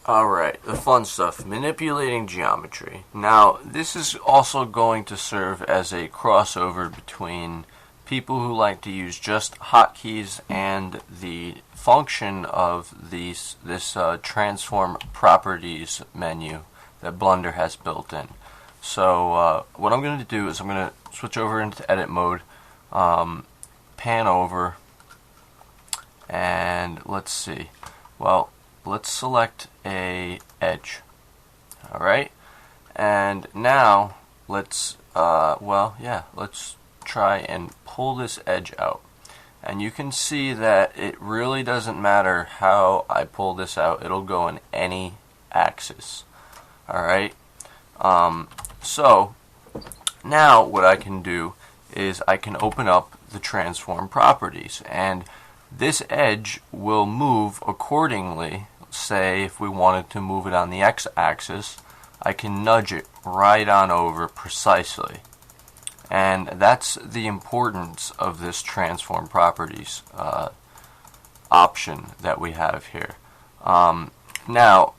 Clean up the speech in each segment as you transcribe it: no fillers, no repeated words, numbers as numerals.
Alright, the fun stuff, manipulating geometry. Now, this is also going to serve as a crossover between people who like to use just hotkeys and the function of this transform properties menu that Blender has built in. So what I'm going to do is I'm going to switch over into edit mode, pan over, and let's see. Well, let's select a edge. Alright, and now let's let's try and pull this edge out. And you can see that it really doesn't matter how I pull this out, it'll go in any axis. Alright, so now what I can do is I can open up the transform properties, and this edge will move accordingly. Say if we wanted to move it on the x-axis, I can nudge it right on over precisely. And that's the importance of this transform properties option that we have here. Now,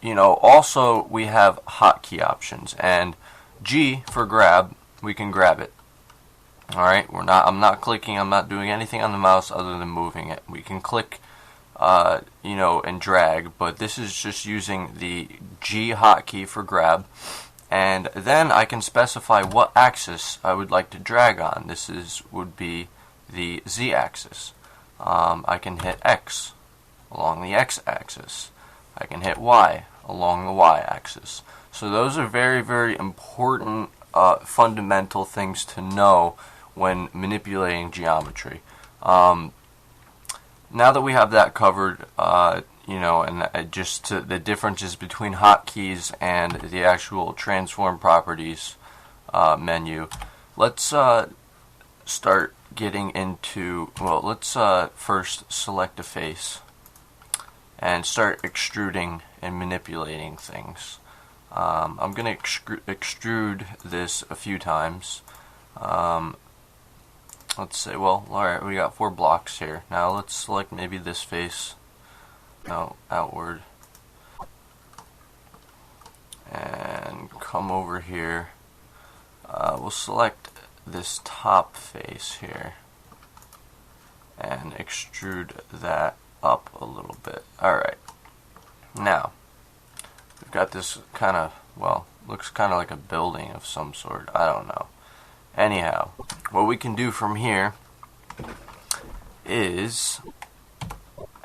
also we have hotkey options, and G for grab, we can grab it. Alright, I'm not clicking, I'm not doing anything on the mouse other than moving it. We can click and drag, but this is just using the G hotkey for grab, and then I can specify what axis I would like to drag on. Would be the Z axis. I can hit X along the X axis. I can hit Y along the Y axis. So those are very, very important fundamental things to know when manipulating geometry. Now that we have that covered, just the differences between hotkeys and the actual transform properties menu, let's start getting into, let's first select a face and start extruding and manipulating things. I'm going to extrude this a few times. Let's say, alright, we got 4 blocks here. Now let's select maybe this face. No, outward. And come over here. We'll select this top face here and extrude that up a little bit. Alright. Now, we've got this kind of, looks kind of like a building of some sort. I don't know. Anyhow, what we can do from here is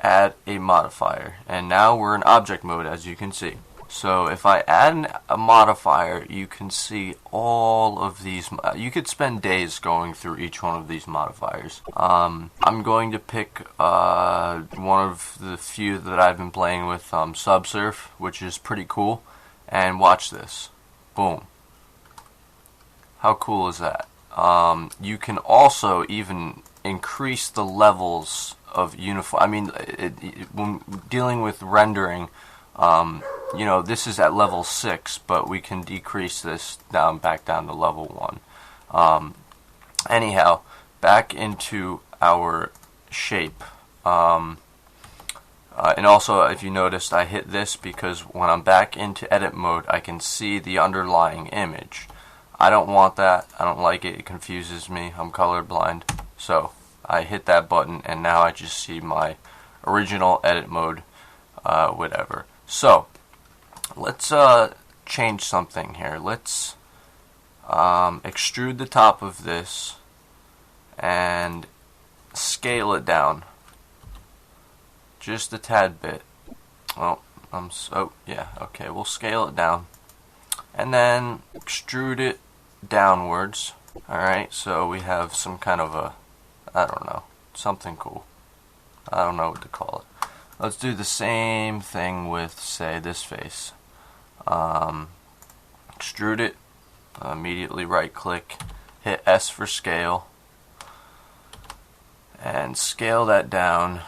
add a modifier, and now we're in object mode, as you can see. So if I add a modifier, you can see all of these. You could spend days going through each one of these modifiers. I'm going to pick one of the few that I've been playing with, Subsurf, which is pretty cool. And watch this. Boom. How cool is that? You can also even increase the levels of uniform. I mean, when dealing with rendering, this is at level 6, but we can decrease this back down to level 1. Anyhow, back into our shape. And also, if you noticed, I hit this because when I'm back into edit mode, I can see the underlying image. I don't want that. I don't like it. It confuses me. I'm colorblind. So I hit that button, and now I just see my original edit mode, whatever. So let's change something here. Let's extrude the top of this and scale it down just a tad bit. We'll scale it down and then extrude it downwards. Alright, so we have some kind of a, something cool. I don't know what to call it. Let's do the same thing with, say, this face. Extrude it, immediately right click, hit S for scale, and scale that down.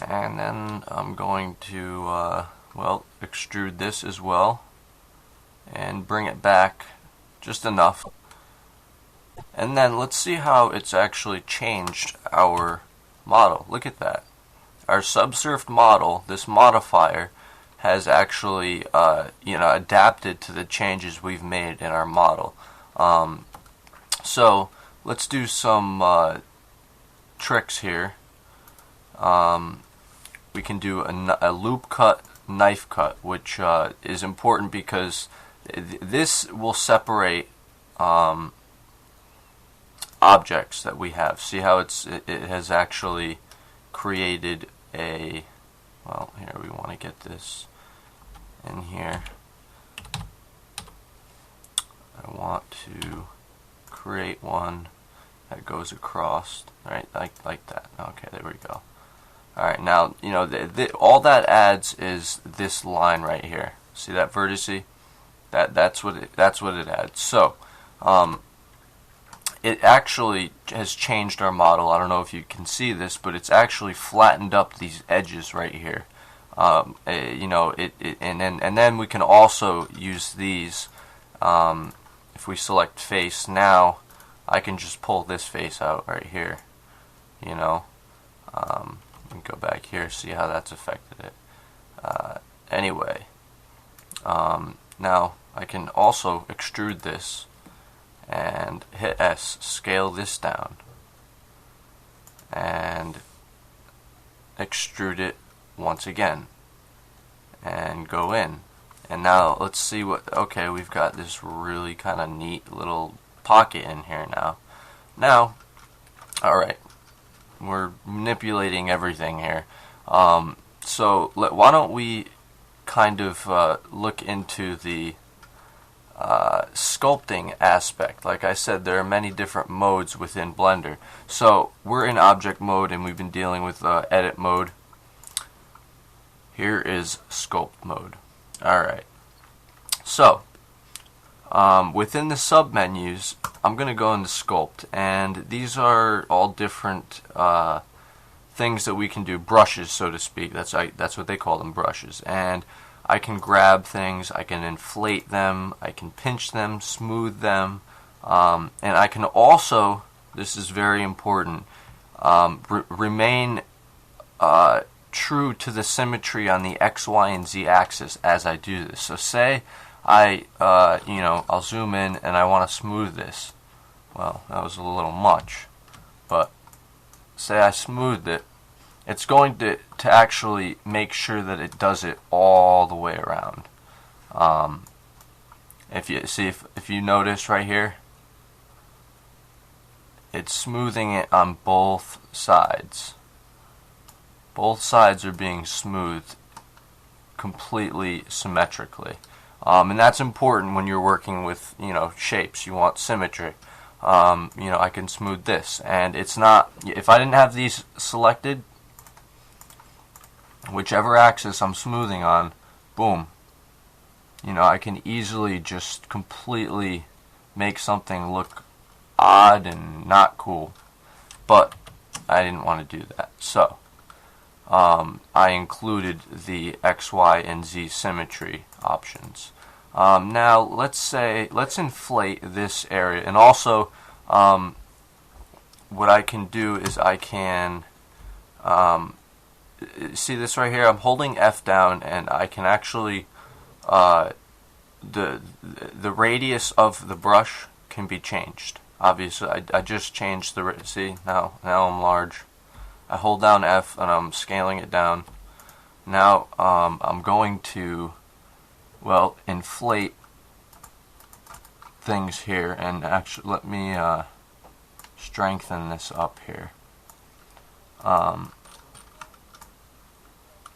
And then I'm going to, extrude this as well, and bring it back just enough. And then let's see how it's actually changed our model. Look at that. our subsurf model, this modifier, has actually adapted to the changes we've made in our model. So let's do some tricks here. We can do a loop cut, knife cut, which is important because this will separate objects that we have. See how it has actually created a, well, here we want to get this in here. I want to create one that goes across, right, like that. Okay, there we go. Alright, now, all that adds is this line right here. See that vertice? That's what it adds. So, it actually has changed our model. I don't know if you can see this, but it's actually flattened up these edges right here. And then we can also use these. If we select face now, I can just pull this face out right here. And go back here, see how that's affected it. Anyway, now I can also extrude this and hit S, scale this down, and extrude it once again, and go in. And now let's see okay, we've got this really kind of neat little pocket in here now. Alright, we're manipulating everything here. So why don't we kind of look into the sculpting aspect. Like I said, there are many different modes within Blender. So we're in object mode and we've been dealing with edit mode. Here is sculpt mode. Alright, so within the submenus, I'm going to go into sculpt, and these are all different things that we can do, brushes, so to speak. That's what they call them, brushes. And I can grab things, I can inflate them, I can pinch them, smooth them, and I can also, this is very important, remain true to the symmetry on the X, Y, and Z axis as I do this. So say I'll zoom in and I want to smooth this. Well, that was a little much, but say I smoothed it, it's going to actually make sure that it does it all the way around. If you notice right here, it's smoothing it on both sides. Both sides are being smoothed completely symmetrically. And that's important when you're working with, shapes. You want symmetry. I can smooth this, and it's not, if I didn't have these selected, whichever axis I'm smoothing on, boom, I can easily just completely make something look odd and not cool. But I didn't want to do that, so I included the X, Y, and Z symmetry options. Now let's inflate this area, and also what I can do is I can see this right here. I'm holding F down, and I can actually the radius of the brush can be changed. Obviously, I just changed the see now I'm large. I hold down F and I'm scaling it down. Now I'm going to inflate things here, and actually let me strengthen this up here.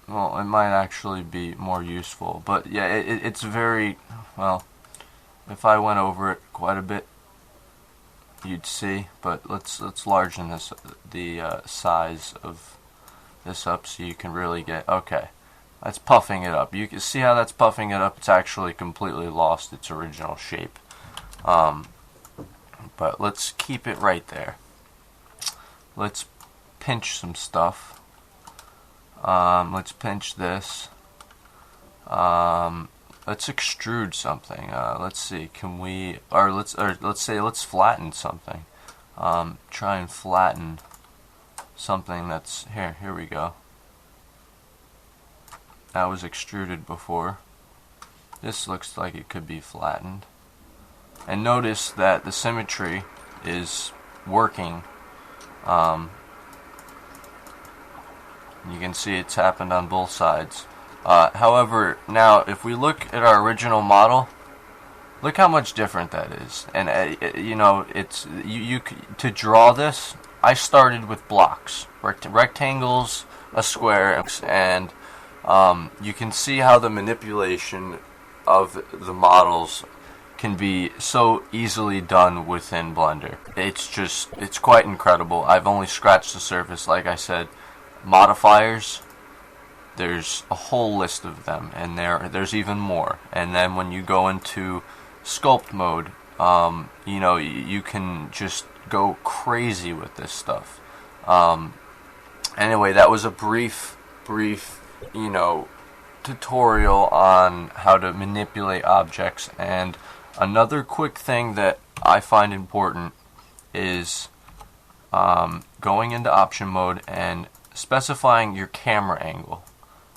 Well, it might actually be more useful, but yeah, it's very, well, if I went over it quite a bit, you'd see, but let's largen this, the size of this up so you can really get, okay, that's puffing it up. You can see how that's puffing it up. It's actually completely lost its original shape. But let's keep it right there. Let's pinch some stuff. Let's pinch this. Let's extrude something. Let's see. Can we? Let's flatten something. Try and flatten something that's here. Here we go. that was extruded before. This looks like it could be flattened. And notice that the symmetry is working. You can see it's happened on both sides. However, now if we look at our original model, look how much different that is. And you know, it's to draw this, I started with blocks, rectangles, a square, and you can see how the manipulation of the models can be so easily done within Blender. It's quite incredible. I've only scratched the surface, like I said. Modifiers, there's a whole list of them, and there's even more. And then when you go into sculpt mode, you know, you can just go crazy with this stuff. Anyway, that was a brief, you know, tutorial on how to manipulate objects. And another quick thing that I find important is going into option mode and specifying your camera angle.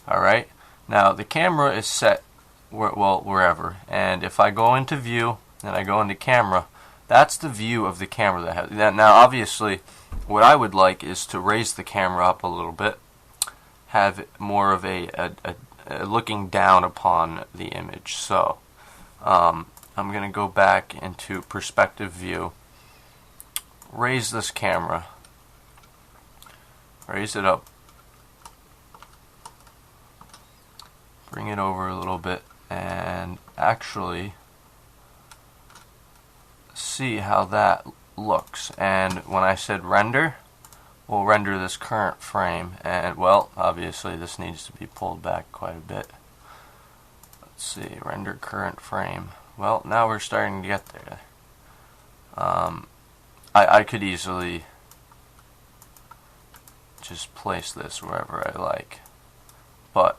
Alright, now the camera is set wherever, and if I go into view and I go into camera, that's the view of the camera that has that. Now obviously what I would like is to raise the camera up a little bit, have it more of a looking down upon the image. So I'm going to go back into perspective view, raise this camera, raise it up, bring it over a little bit, and actually see how that looks. And when I said render, we'll render this current frame, and well, obviously this needs to be pulled back quite a bit. Let's see, render current frame. Well, now we're starting to get there. I could easily just place this wherever I like, but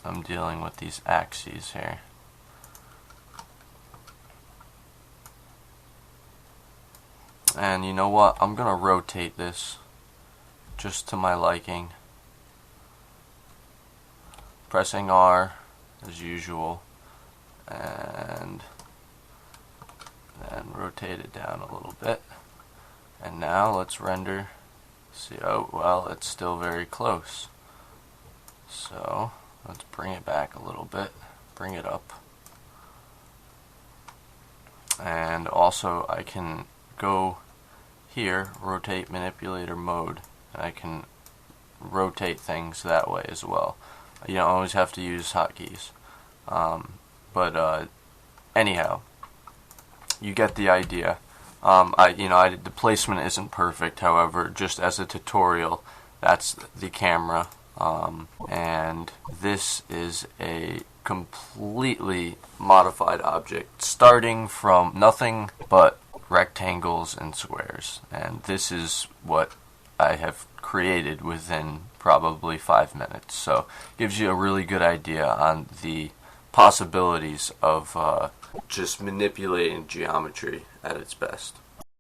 I'm dealing with these axes here. And you know what? I'm gonna rotate this just to my liking. Pressing R as usual, and then rotate it down a little bit. And now let's render. See, oh well, it's still very close. So let's bring it back a little bit, bring it up. And also I can go here, rotate manipulator mode, and I can rotate things that way as well. You don't always have to use hotkeys. Anyhow, you get the idea. The placement isn't perfect, however, just as a tutorial, that's the camera. And this is a completely modified object, starting from nothing but rectangles and squares. And this is what I have created within probably 5 minutes. So gives you a really good idea on the possibilities of just manipulating geometry at its best.